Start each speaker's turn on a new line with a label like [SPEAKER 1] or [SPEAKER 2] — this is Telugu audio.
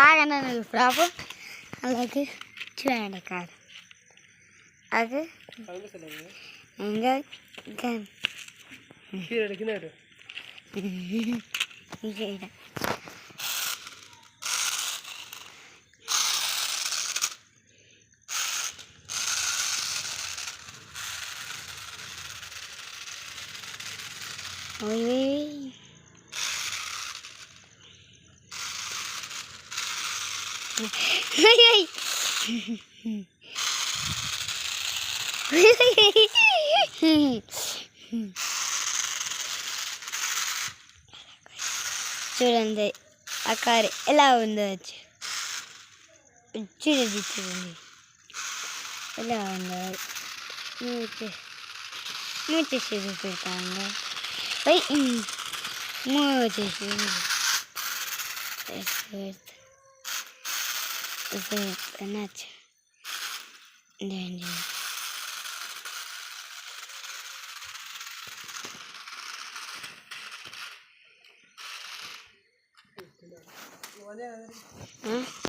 [SPEAKER 1] ఆగనను ఫ్రాపు అలాగే చూడండి కాదు అది ఇంకా Oi. Ai, ai. చూడండి ఆ కారు ఎలా ఉందో చూడండి చూడండి ఎలా ఉందో మూచేసి పెడతాను మూచేసి నచ్చ